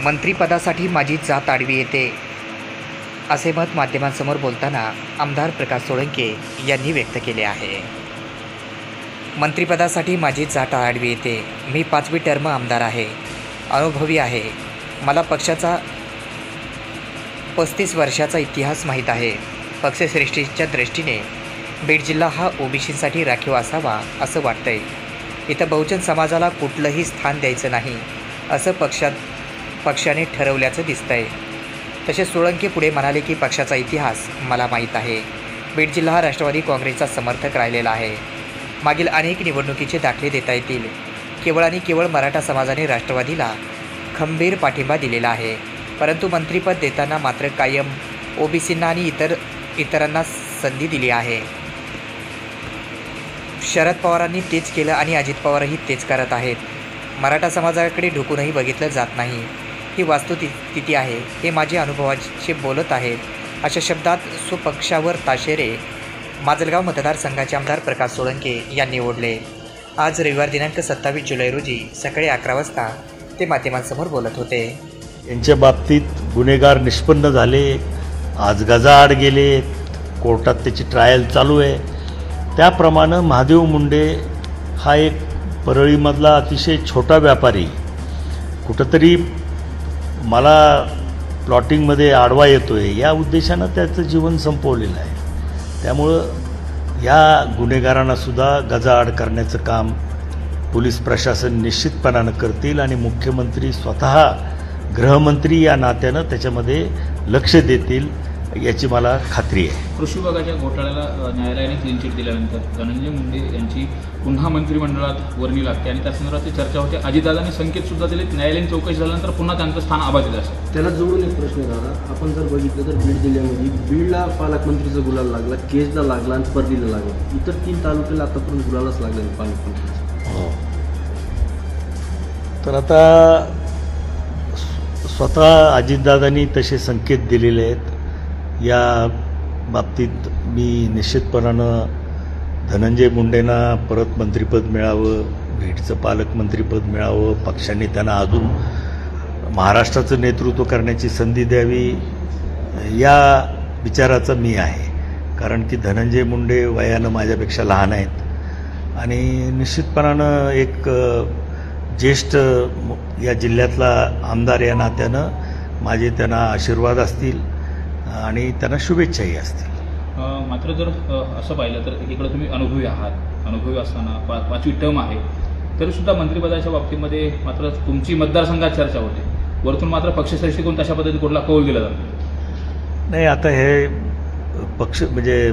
मंत्रिपदासाठी माझी जात आडवी येते, असे मत माध्यमांसमोर बोलताना आमदार प्रकाश सोळंके यांनी व्यक्त केले आहे. मंत्रिपदासाठी माझी जात आडवी येते. मी 5वी टर्म आमदार आहे, अनुभवी आहे. मला पक्षाचा 35 वर्षाचा इतिहास माहीत आहे. पक्षश्रेष्ठीच्या दृष्टीने बीड जिल्हा हा ओबीसीसाठी राखीव असावा असं वाटतंय. इथं बहुजन समाजाला कुठलंही स्थान द्यायचं नाही असं पक्षाने ठरवल्याचं दिसतंय. तसेच सोळंके पुढे म्हणाले की पक्षाचा इतिहास मला माहीत आहे. बीड जिल्हा हा राष्ट्रवादी काँग्रेसचा समर्थक राहिलेला आहे. मागील अनेक निवडणुकीचे दाखले देता येतील. केवळ आणि केवळ मराठा समाजाने राष्ट्रवादीला खंबीर पाठिंबा दिलेला आहे. परंतु मंत्रिपद देताना मात्र कायम ओबीसींना आणि इतरांना संधी दिली आहे. शरद पवारांनी तेच केलं आणि अजित पवारही तेच करत आहेत. मराठा समाजाकडे ढुकूनही बघितलं जात नाही. ही वस्तुस्थिती आहे. हे माझे अनुभवाचे बोलत आहेत, अशा शब्दात स्वपक्षावर ताशेरे माजलगाव मतदारसंघाचे आमदार प्रकाश सोळंके यांनी ओढले. आज रविवार दिनांक 27 जुलै रोजी सकाळी 11 वाजता ते माध्यमांसमोर बोलत होते. यांच्या बाबतीत गुन्हेगार निष्पन्न झाले, आज गजाआड गेले, कोर्टात त्याची ट्रायल चालू आहे. त्याप्रमाणे महादेव मुंडे हा एक परळीमधला अतिशय छोटा व्यापारी कुठंतरी मला प्लॉटिंगमध्ये आडवा येतो आहे या उद्देशानं त्याचं जीवन संपवलेलं आहे. त्यामुळं या गुन्हेगारांनासुद्धा गजाआड करण्याचं काम पोलीस प्रशासन निश्चितपणानं करतील आणि मुख्यमंत्री स्वतः गृहमंत्री या नात्यानं त्याच्यामध्ये लक्ष देतील याची मला खात्री आहे. कृषी विभागाच्या घोटाळ्याला न्यायालयाने क्लीन चिट दिल्यानंतर धनंजय मुंडे यांची पुन्हा मंत्रिमंडळात वर्णी लागते आणि त्या संदर्भात चर्चा होते. अजितदादांनी संकेतसुद्धा दिले. न्यायालयीन चौकशी झाल्यानंतर पुन्हा त्यांचं स्थान अबाधित असेल. त्याला जोडून एक प्रश्न दादा, आपण जर बघितलं तर बीड जिल्ह्यामध्ये बीडला पालकमंत्रीचा गुलाल लागला, केजला लागला आणि परलीला लागला. इतर 3 तालुक्याला आतापर्यंत गुलालच लागला नाही पालकमंत्रीचा. हो, तर आता स्वतः अजितदादांनी तसे संकेत दिलेले आहेत. या बाबतीत मी निश्चितपणानं धनंजय मुंडेंना परत मंत्रिपद मिळावं, बीडचं पालकमंत्रीपद मिळावं, पक्षाने त्यांना अजून महाराष्ट्राचं नेतृत्व करण्याची संधी द्यावी या विचाराचा मी आहे. कारण की धनंजय मुंडे वयानं माझ्यापेक्षा लहान आहेत आणि निश्चितपणानं एक ज्येष्ठ या जिल्ह्यातला आमदार या नात्यानं माझे त्यांना आशीर्वाद असतील आणि त्यांना शुभेच्छाही असतील. मात्र जर असं पाहिलं तर एकीकडे तुम्ही अनुभवी आहात. अनुभवी असताना 5वी टर्म आहे तरीसुद्धा मंत्रिपदाच्या बाबतीमध्ये मात्र तुमची मतदारसंघात चर्चा होते. वरतून मात्र पक्षश्रेष्ठीकडून तशा पद्धतीने कुठला कौल दिला जातो नाही. आता हे पक्ष म्हणजे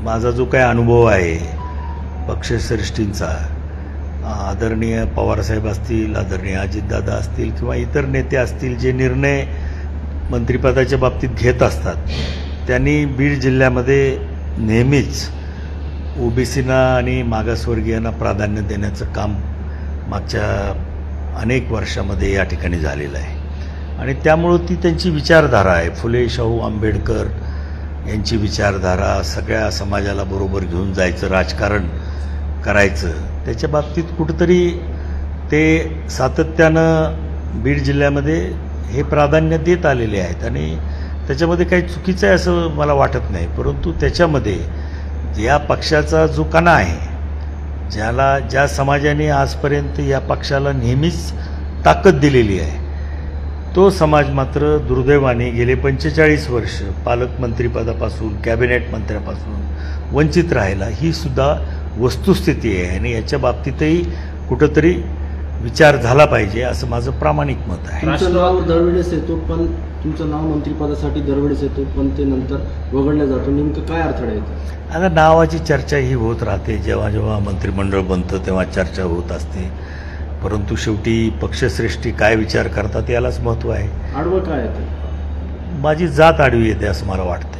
माझा जो काही अनुभव आहे पक्षश्रेष्ठींचा, आदरणीय पवारसाहेब असतील, आदरणीय अजितदादा असतील किंवा इतर नेते असतील जे निर्णय मंत्रिपदाच्या बाबतीत घेत असतात, त्यांनी बीड जिल्ह्यामध्ये नेहमीच ओबीसींना आणि मागासवर्गीयांना प्राधान्य देण्याचं काम मागच्या अनेक वर्षामध्ये या ठिकाणी झालेलं आहे आणि त्यामुळं ती त्यांची विचारधारा आहे. फुले शाहू आंबेडकर यांची विचारधारा, सगळ्या समाजाला बरोबर घेऊन जायचं, राजकारण करायचं, त्याच्या बाबतीत कुठंतरी ते सातत्यानं बीड जिल्ह्यामध्ये हे प्राधान्य देत आलेले आहेत आणि त्याच्यामध्ये काही चुकीचं आहे असं मला वाटत नाही. परंतु त्याच्यामध्ये या पक्षाचा जो कणा आहे, ज्या समाजाने आजपर्यंत या पक्षाला नेहमीच ताकद दिलेली आहे, तो समाज मात्र दुर्दैवाने गेले 45 वर्ष पालकमंत्रीपदापासून, कॅबिनेट मंत्र्यापासून वंचित राहिला. ही सुद्धा वस्तुस्थिती आहे आणि याच्या बाबतीतही कुठंतरी विचार झाला पाहिजे असं माझं प्रामाणिक मत आहे. तुमचं नाव दरवेळेस येतो, पण तुमचं नाव मंत्रिपदासाठी दरवेळेस येतो, पण ते नंतर वगळलं जातो. नेमकं काय अडथळा येतो? आता नावाची चर्चा ही होत राहते. जेव्हा जेव्हा मंत्रिमंडळ बनतं तेव्हा चर्चा होत असते. परंतु शेवटी पक्षश्रेष्ठी काय विचार करतात यालाच महत्त्व आहे. आडवं काय येतं? माझी जात आडवी येते असं मला वाटतं.